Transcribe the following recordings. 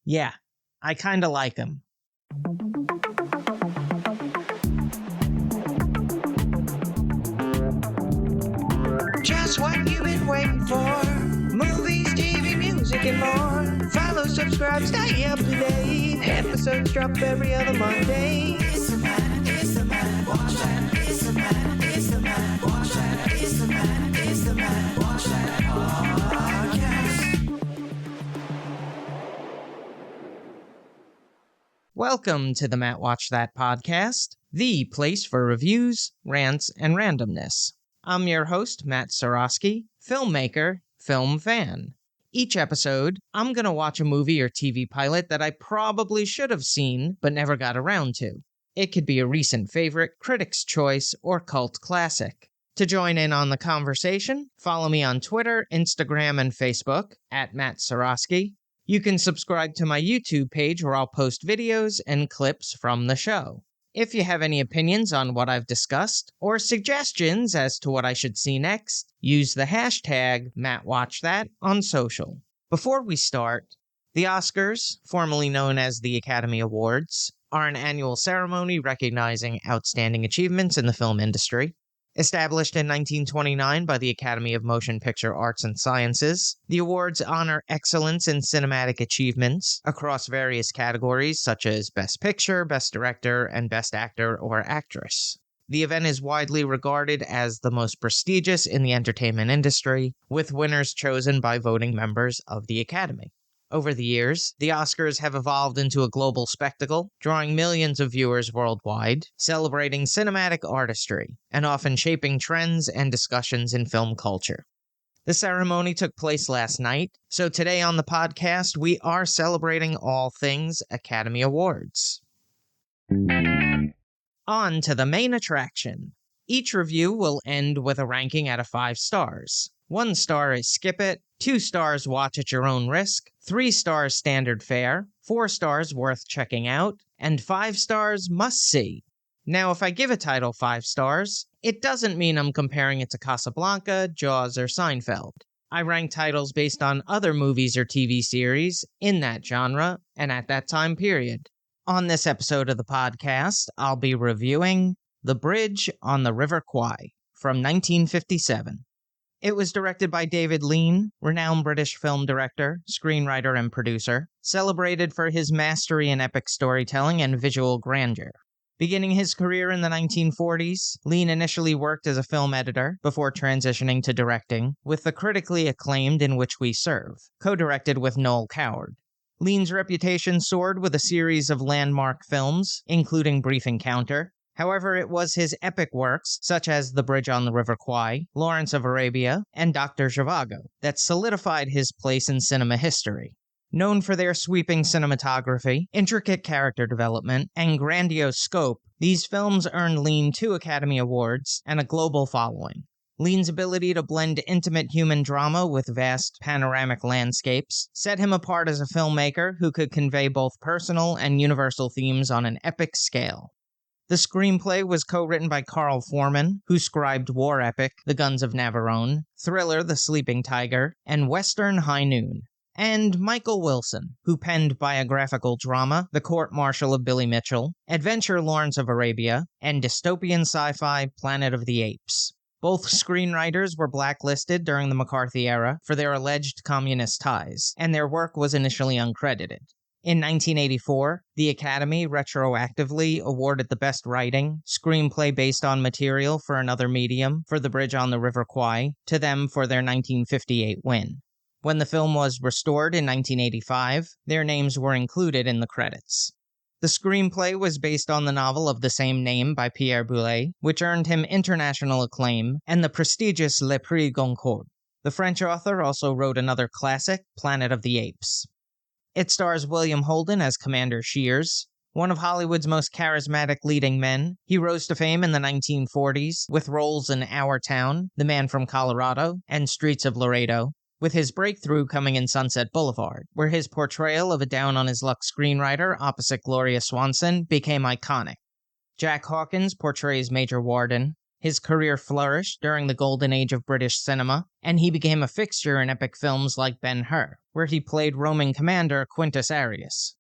Yeah, I kinda like him. Just what you've been waiting for. Movies, TV, music, and more. Follow, subscribe, stay up to date. Episodes drop every other Monday. It's the man, watch that. It's the man, watch that. It's the man, watch that podcast. Welcome to the Matt Watch That podcast, the place for reviews, rants, and randomness. I'm your host, Matt Seroski, filmmaker, film fan. Each episode, I'm going to watch a movie or TV pilot that I probably should have seen, but never got around to. It could be a recent favorite, critic's choice, or cult classic. To join in on the conversation, follow me on Twitter, Instagram, and Facebook, at Matt Seroski. You can subscribe to my YouTube page where I'll post videos and clips from the show. If you have any opinions on what I've discussed, or suggestions as to what I should see next, use the hashtag MattWatchThat on social. Before we start, the Oscars, formerly known as the Academy Awards, are an annual ceremony recognizing outstanding achievements in the film industry. Established in 1929 by the Academy of Motion Picture Arts and Sciences, the awards honor excellence in cinematic achievements across various categories such as Best Picture, Best Director, and Best Actor or Actress. The event is widely regarded as the most prestigious in the entertainment industry, with winners chosen by voting members of the Academy. Over the years, the Oscars have evolved into a global spectacle, drawing millions of viewers worldwide, celebrating cinematic artistry, and often shaping trends and discussions in film culture. The ceremony took place last night, so today on the podcast, we are celebrating all things Academy Awards. On to the main attraction. Each review will end with a ranking out of 5 stars. 1 star is skip it, 2 stars watch at your own risk, 3 stars standard fare, 4 stars worth checking out, and 5 stars must see. Now, if I give a title 5 stars, it doesn't mean I'm comparing it to Casablanca, Jaws, or Seinfeld. I rank titles based on other movies or TV series in that genre and at that time period. On this episode of the podcast, I'll be reviewing The Bridge on the River Kwai from 1957. It was directed by David Lean, renowned British film director, screenwriter, and producer, celebrated for his mastery in epic storytelling and visual grandeur. Beginning his career in the 1940s, Lean initially worked as a film editor before transitioning to directing, with the critically acclaimed In Which We Serve, co-directed with Noel Coward. Lean's reputation soared with a series of landmark films, including Brief Encounter. However, it was his epic works, such as The Bridge on the River Kwai, Lawrence of Arabia, and Dr. Zhivago, that solidified his place in cinema history. Known for their sweeping cinematography, intricate character development, and grandiose scope, these films earned Lean 2 Academy Awards and a global following. Lean's ability to blend intimate human drama with vast panoramic landscapes set him apart as a filmmaker who could convey both personal and universal themes on an epic scale. The screenplay was co-written by Carl Foreman, who scribed war epic The Guns of Navarone, thriller The Sleeping Tiger, and western High Noon, and Michael Wilson, who penned biographical drama The Court-Martial of Billy Mitchell, adventure Lawrence of Arabia, and dystopian sci-fi Planet of the Apes. Both screenwriters were blacklisted during the McCarthy era for their alleged communist ties, and their work was initially uncredited. In 1984, the Academy retroactively awarded the Best Writing, Screenplay based on material for another medium for The Bridge on the River Kwai to them for their 1958 win. When the film was restored in 1985, their names were included in the credits. The screenplay was based on the novel of the same name by Pierre Boulet, which earned him international acclaim and the prestigious Le Prix Goncourt. The French author also wrote another classic, Planet of the Apes. It stars William Holden as Commander Shears. One of Hollywood's most charismatic leading men, he rose to fame in the 1940s with roles in Our Town, The Man from Colorado, and Streets of Laredo, with his breakthrough coming in Sunset Boulevard, where his portrayal of a down-on-his-luck screenwriter opposite Gloria Swanson became iconic. Jack Hawkins portrays Major Warden. His career flourished during the golden age of British cinema, and he became a fixture in epic films like Ben-Hur, where he played Roman commander Quintus Arrius.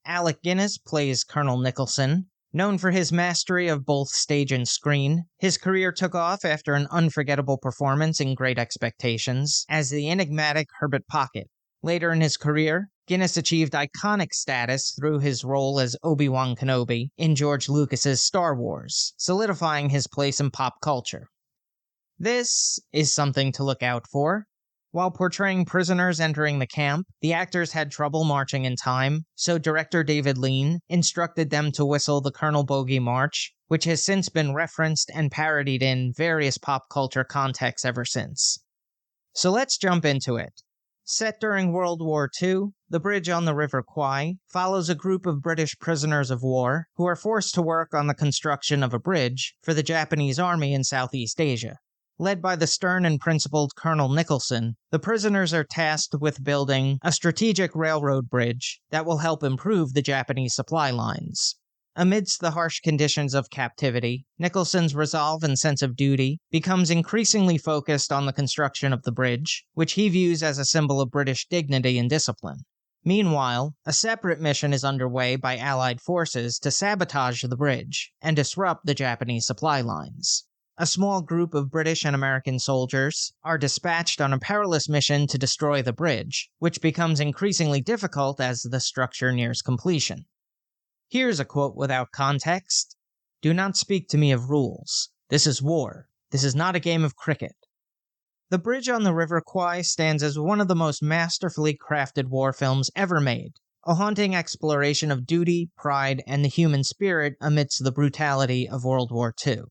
Alec Guinness plays Colonel Nicholson. Known for his mastery of both stage and screen, his career took off after an unforgettable performance in Great Expectations as the enigmatic Herbert Pocket. Later in his career, Guinness achieved iconic status through his role as Obi-Wan Kenobi in George Lucas's Star Wars, solidifying his place in pop culture. This is something to look out for. While portraying prisoners entering the camp, the actors had trouble marching in time, so director David Lean instructed them to whistle the Colonel Bogey March, which has since been referenced and parodied in various pop culture contexts ever since. So let's jump into it. Set during World War II, The Bridge on the River Kwai follows a group of British prisoners of war who are forced to work on the construction of a bridge for the Japanese army in Southeast Asia. Led by the stern and principled Colonel Nicholson, the prisoners are tasked with building a strategic railroad bridge that will help improve the Japanese supply lines. Amidst the harsh conditions of captivity, Nicholson's resolve and sense of duty becomes increasingly focused on the construction of the bridge, which he views as a symbol of British dignity and discipline. Meanwhile, a separate mission is underway by Allied forces to sabotage the bridge and disrupt the Japanese supply lines. A small group of British and American soldiers are dispatched on a perilous mission to destroy the bridge, which becomes increasingly difficult as the structure nears completion. Here's a quote without context. "Do not speak to me of rules. This is war. This is not a game of cricket." The Bridge on the River Kwai stands as one of the most masterfully crafted war films ever made, a haunting exploration of duty, pride, and the human spirit amidst the brutality of World War II.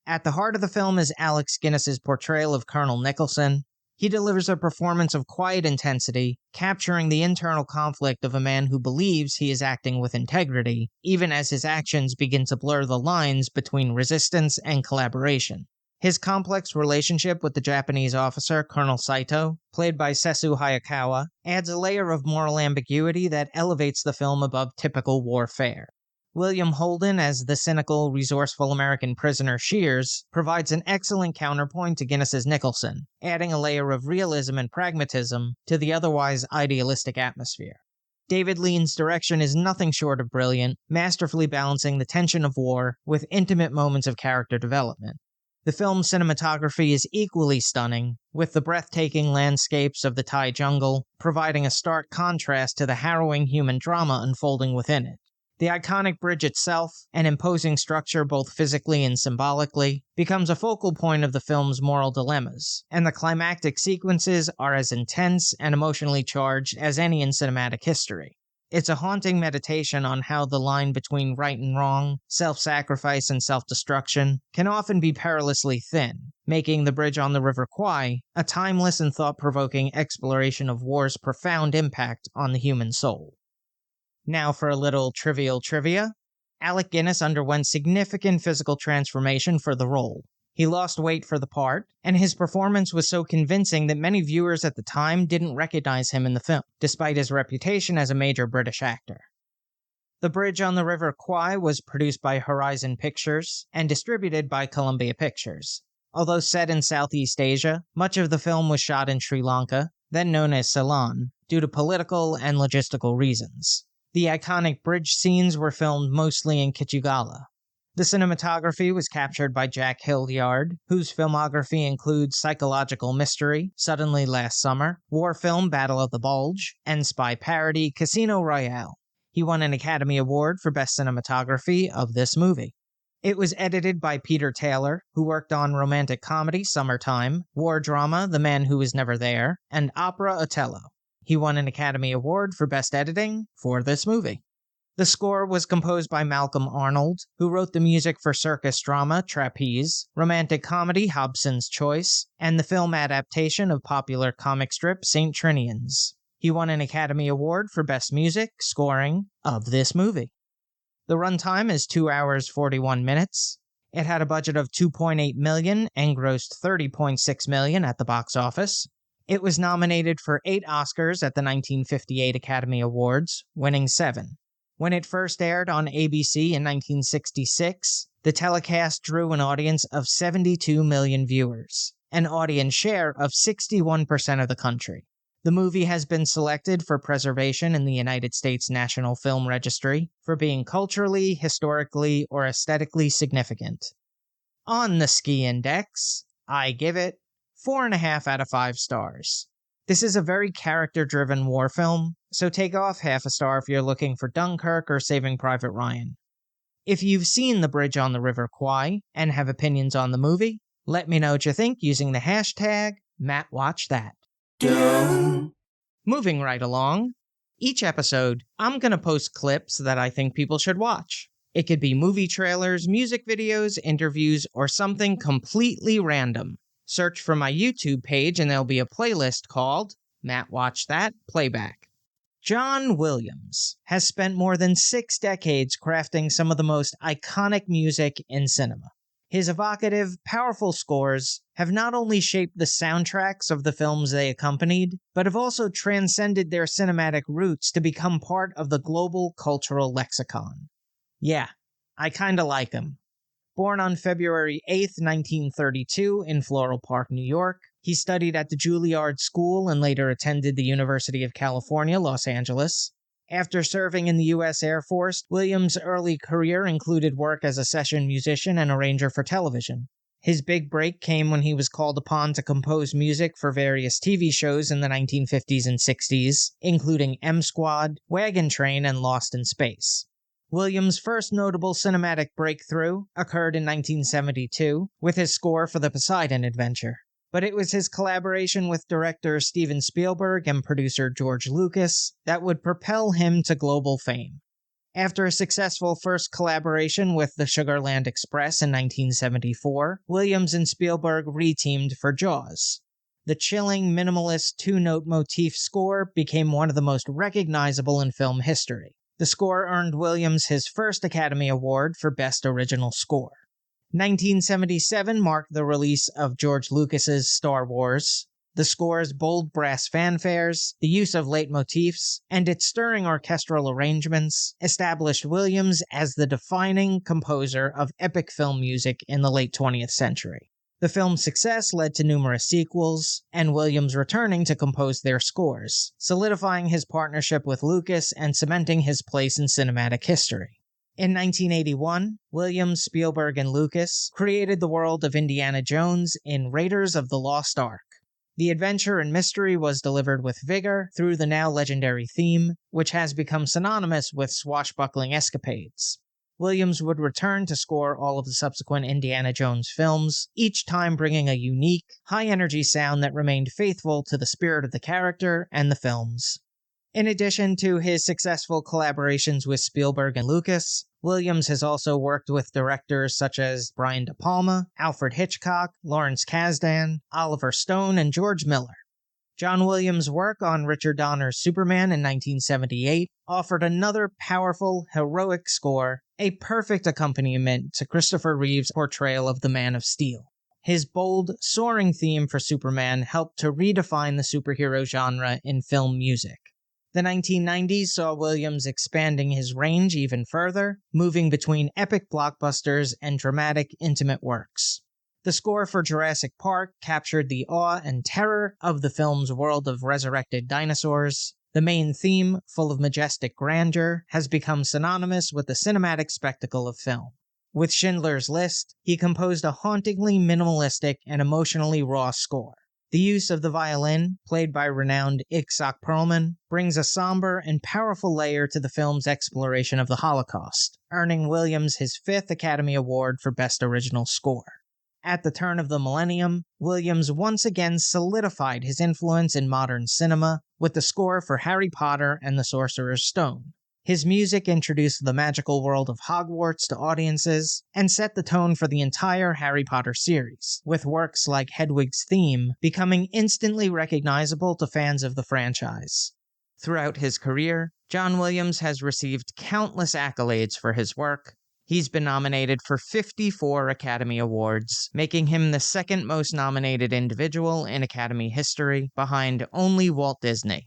At the heart of the film is Alec Guinness's portrayal of Colonel Nicholson. He delivers a performance of quiet intensity, capturing the internal conflict of a man who believes he is acting with integrity, even as his actions begin to blur the lines between resistance and collaboration. His complex relationship with the Japanese officer Colonel Saito, played by Sesu Hayakawa, adds a layer of moral ambiguity that elevates the film above typical war fare. William Holden as the cynical, resourceful American prisoner Shears provides an excellent counterpoint to Guinness's Nicholson, adding a layer of realism and pragmatism to the otherwise idealistic atmosphere. David Lean's direction is nothing short of brilliant, masterfully balancing the tension of war with intimate moments of character development. The film's cinematography is equally stunning, with the breathtaking landscapes of the Thai jungle providing a stark contrast to the harrowing human drama unfolding within it. The iconic bridge itself, an imposing structure both physically and symbolically, becomes a focal point of the film's moral dilemmas, and the climactic sequences are as intense and emotionally charged as any in cinematic history. It's a haunting meditation on how the line between right and wrong, self-sacrifice and self-destruction, can often be perilously thin, making The Bridge on the River Kwai a timeless and thought-provoking exploration of war's profound impact on the human soul. Now for a little trivial trivia. Alec Guinness underwent significant physical transformation for the role. He lost weight for the part, and his performance was so convincing that many viewers at the time didn't recognize him in the film, despite his reputation as a major British actor. The Bridge on the River Kwai was produced by Horizon Pictures and distributed by Columbia Pictures. Although set in Southeast Asia, much of the film was shot in Sri Lanka, then known as Ceylon, due to political and logistical reasons. The iconic bridge scenes were filmed mostly in Kichigala. The cinematography was captured by Jack Hildyard, whose filmography includes Psychological Mystery, Suddenly Last Summer, war film Battle of the Bulge, and spy parody Casino Royale. He won an Academy Award for Best Cinematography of this movie. It was edited by Peter Taylor, who worked on romantic comedy Summertime, war drama The Man Who Was Never There, and opera Otello. He won an Academy Award for Best Editing for this movie. The score was composed by Malcolm Arnold, who wrote the music for circus drama Trapeze, romantic comedy Hobson's Choice, and the film adaptation of popular comic strip St. Trinians. He won an Academy Award for Best Music Scoring of this movie. The runtime is 2 hours 41 minutes. It had a budget of $2.8 million and grossed $30.6 million at the box office. It was nominated for 8 Oscars at the 1958 Academy Awards, winning 7. When it first aired on ABC in 1966, the telecast drew an audience of 72 million viewers, an audience share of 61% of the country. The movie has been selected for preservation in the United States National Film Registry for being culturally, historically, or aesthetically significant. On the Ski Index, I give it 4.5 out of 5 stars. This is a very character-driven war film, so take off half a star if you're looking for Dunkirk or Saving Private Ryan. If you've seen The Bridge on the River Kwai and have opinions on the movie, let me know what you think using the hashtag MattWatchThat. Moving right along, each episode, I'm going to post clips that I think people should watch. It could be movie trailers, music videos, interviews, or something completely random. Search for my YouTube page and there'll be a playlist called Matt Watch That Playback. John Williams has spent more than 6 decades crafting some of the most iconic music in cinema. His evocative, powerful scores have not only shaped the soundtracks of the films they accompanied, but have also transcended their cinematic roots to become part of the global cultural lexicon. Yeah, I kinda like him. Born on February 8, 1932 in Floral Park, New York, he studied at the Juilliard School and later attended the University of California, Los Angeles. After serving in the U.S. Air Force, Williams' early career included work as a session musician and arranger for television. His big break came when he was called upon to compose music for various TV shows in the 1950s and 60s, including M Squad, Wagon Train, and Lost in Space. Williams' first notable cinematic breakthrough occurred in 1972 with his score for the Poseidon Adventure. But it was his collaboration with director Steven Spielberg and producer George Lucas that would propel him to global fame. After a successful first collaboration with the Sugarland Express in 1974, Williams and Spielberg re-teamed for Jaws. The chilling, minimalist 2-note motif score became one of the most recognizable in film history. The score earned Williams his first Academy Award for Best Original Score. 1977 marked the release of George Lucas's Star Wars. The score's bold brass fanfares, the use of leitmotifs, and its stirring orchestral arrangements established Williams as the defining composer of epic film music in the late 20th century. The film's success led to numerous sequels, and Williams returning to compose their scores, solidifying his partnership with Lucas and cementing his place in cinematic history. In 1981, Williams, Spielberg, and Lucas created the world of Indiana Jones in Raiders of the Lost Ark. The adventure and mystery was delivered with vigor through the now legendary theme, which has become synonymous with swashbuckling escapades. Williams would return to score all of the subsequent Indiana Jones films, each time bringing a unique, high-energy sound that remained faithful to the spirit of the character and the films. In addition to his successful collaborations with Spielberg and Lucas, Williams has also worked with directors such as Brian De Palma, Alfred Hitchcock, Lawrence Kasdan, Oliver Stone, and George Miller. John Williams' work on Richard Donner's Superman in 1978 offered another powerful, heroic score, a perfect accompaniment to Christopher Reeve's portrayal of the Man of Steel. His bold, soaring theme for Superman helped to redefine the superhero genre in film music. The 1990s saw Williams expanding his range even further, moving between epic blockbusters and dramatic, intimate works. The score for Jurassic Park captured the awe and terror of the film's world of resurrected dinosaurs. The main theme, full of majestic grandeur, has become synonymous with the cinematic spectacle of film. With Schindler's List, he composed a hauntingly minimalistic and emotionally raw score. The use of the violin, played by renowned Itzhak Perlman, brings a somber and powerful layer to the film's exploration of the Holocaust, earning Williams his 5th Academy Award for Best Original Score. At the turn of the millennium, Williams once again solidified his influence in modern cinema with the score for Harry Potter and the Sorcerer's Stone. His music introduced the magical world of Hogwarts to audiences and set the tone for the entire Harry Potter series, with works like Hedwig's theme becoming instantly recognizable to fans of the franchise. Throughout his career, John Williams has received countless accolades for his work. He's been nominated for 54 Academy Awards, making him the second most nominated individual in Academy history, behind only Walt Disney.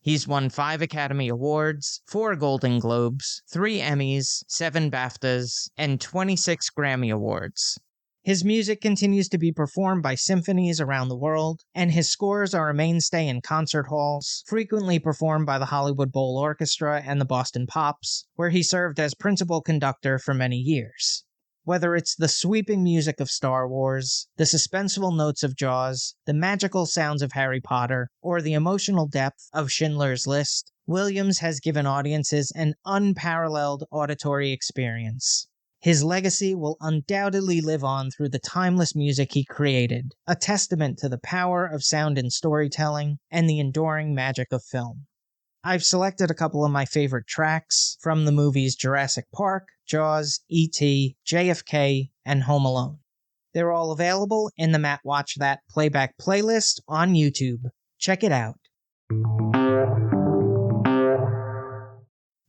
He's won 5 Academy Awards, 4 Golden Globes, 3 Emmys, 7 BAFTAs, and 26 Grammy Awards. His music continues to be performed by symphonies around the world, and his scores are a mainstay in concert halls, frequently performed by the Hollywood Bowl Orchestra and the Boston Pops, where he served as principal conductor for many years. Whether it's the sweeping music of Star Wars, the suspenseful notes of Jaws, the magical sounds of Harry Potter, or the emotional depth of Schindler's List, Williams has given audiences an unparalleled auditory experience. His legacy will undoubtedly live on through the timeless music he created, a testament to the power of sound in storytelling and the enduring magic of film. I've selected a couple of my favorite tracks from the movies Jurassic Park, Jaws, E.T., JFK, and Home Alone. They're all available in the Matt Watch That playback playlist on YouTube. Check it out.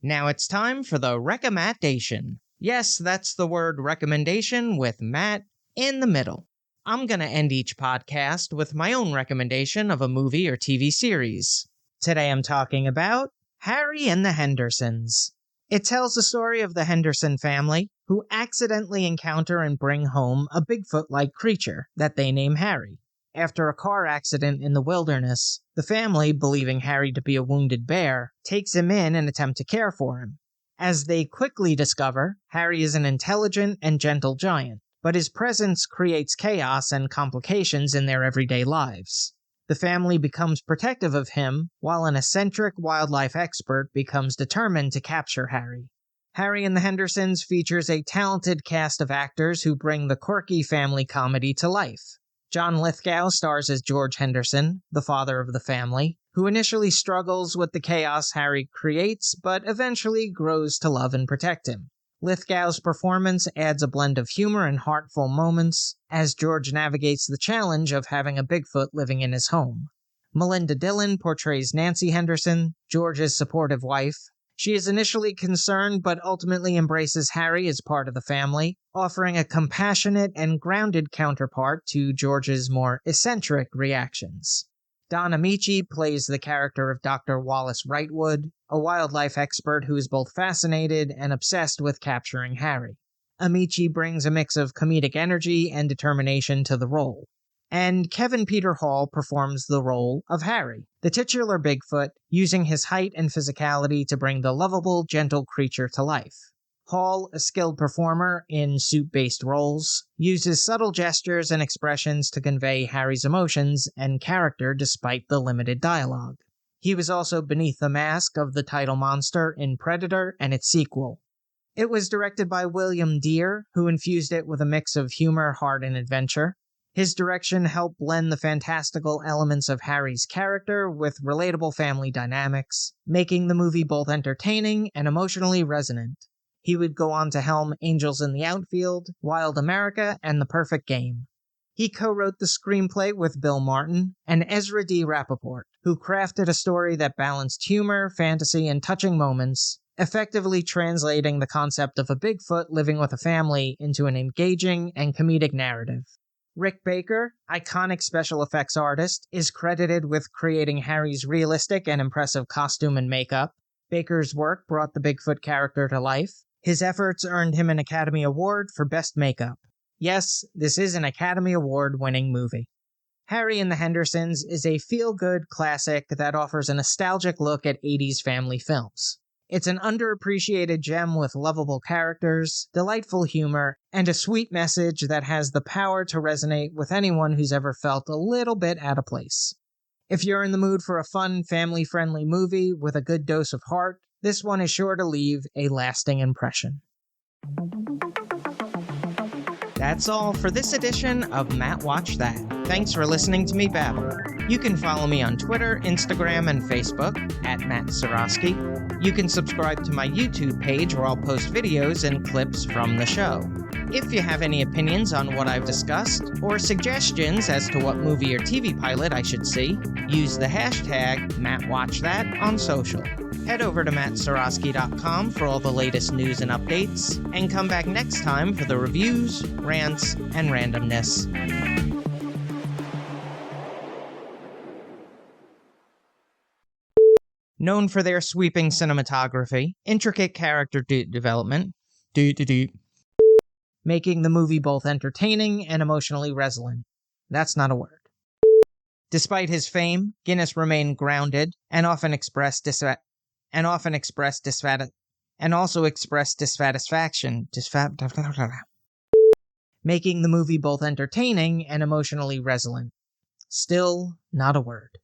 Now it's time for the recommendation. Yes, that's the word recommendation with Matt in the middle. I'm going to end each podcast with my own recommendation of a movie or TV series. Today I'm talking about Harry and the Hendersons. It tells the story of the Henderson family, who accidentally encounter and bring home a Bigfoot-like creature that they name Harry. After a car accident in the wilderness, the family, believing Harry to be a wounded bear, takes him in and attempt to care for him. As they quickly discover, Harry is an intelligent and gentle giant, but his presence creates chaos and complications in their everyday lives. The family becomes protective of him, while an eccentric wildlife expert becomes determined to capture Harry. Harry and the Hendersons features a talented cast of actors who bring the quirky family comedy to life. John Lithgow stars as George Henderson, the father of the family, who initially struggles with the chaos Harry creates, but eventually grows to love and protect him. Lithgow's performance adds a blend of humor and heartful moments as George navigates the challenge of having a Bigfoot living in his home. Melinda Dillon portrays Nancy Henderson, George's supportive wife. She is initially concerned but ultimately embraces Harry as part of the family, offering a compassionate and grounded counterpart to George's more eccentric reactions. Don Amici plays the character of Dr. Wallace Wrightwood, a wildlife expert who is both fascinated and obsessed with capturing Harry. Amici brings a mix of comedic energy and determination to the role. And Kevin Peter Hall performs the role of Harry, the titular Bigfoot, using his height and physicality to bring the lovable, gentle creature to life. Hall, a skilled performer in suit-based roles, uses subtle gestures and expressions to convey Harry's emotions and character despite the limited dialogue. He was also beneath the mask of the title monster in Predator and its sequel. It was directed by William Deere, who infused it with a mix of humor, heart, and adventure. His direction helped blend the fantastical elements of Harry's character with relatable family dynamics, making the movie both entertaining and emotionally resonant. He would go on to helm Angels in the Outfield, Wild America, and The Perfect Game. He co-wrote the screenplay with Bill Martin and Ezra D. Rappaport, who crafted a story that balanced humor, fantasy, and touching moments, effectively translating the concept of a Bigfoot living with a family into an engaging and comedic narrative. Rick Baker, iconic special effects artist, is credited with creating Harry's realistic and impressive costume and makeup. Baker's work brought the Bigfoot character to life. His efforts earned him an Academy Award for Best Makeup. Yes, this is an Academy Award-winning movie. Harry and the Hendersons is a feel-good classic that offers a nostalgic look at 80s family films. It's an underappreciated gem with lovable characters, delightful humor, and a sweet message that has the power to resonate with anyone who's ever felt a little bit out of place. If you're in the mood for a fun, family-friendly movie with a good dose of heart, this one is sure to leave a lasting impression. That's all for this edition of Matt Watch That. Thanks for listening to me babble. You can follow me on Twitter, Instagram, and Facebook at Matt Seroski. You can subscribe to my YouTube page where I'll post videos and clips from the show. If you have any opinions on what I've discussed, or suggestions as to what movie or TV pilot I should see, use the hashtag MattWatchThat on social. Head over to mattseroski.com for all the latest news and updates, and come back next time for the reviews, rants, and randomness. Known for their sweeping cinematography, intricate character development, making the movie both entertaining and emotionally resonant. That's not a word. Despite his fame, Guinness remained grounded and also expressed dissatisfaction. Making the movie both entertaining and emotionally resonant. Still not a word.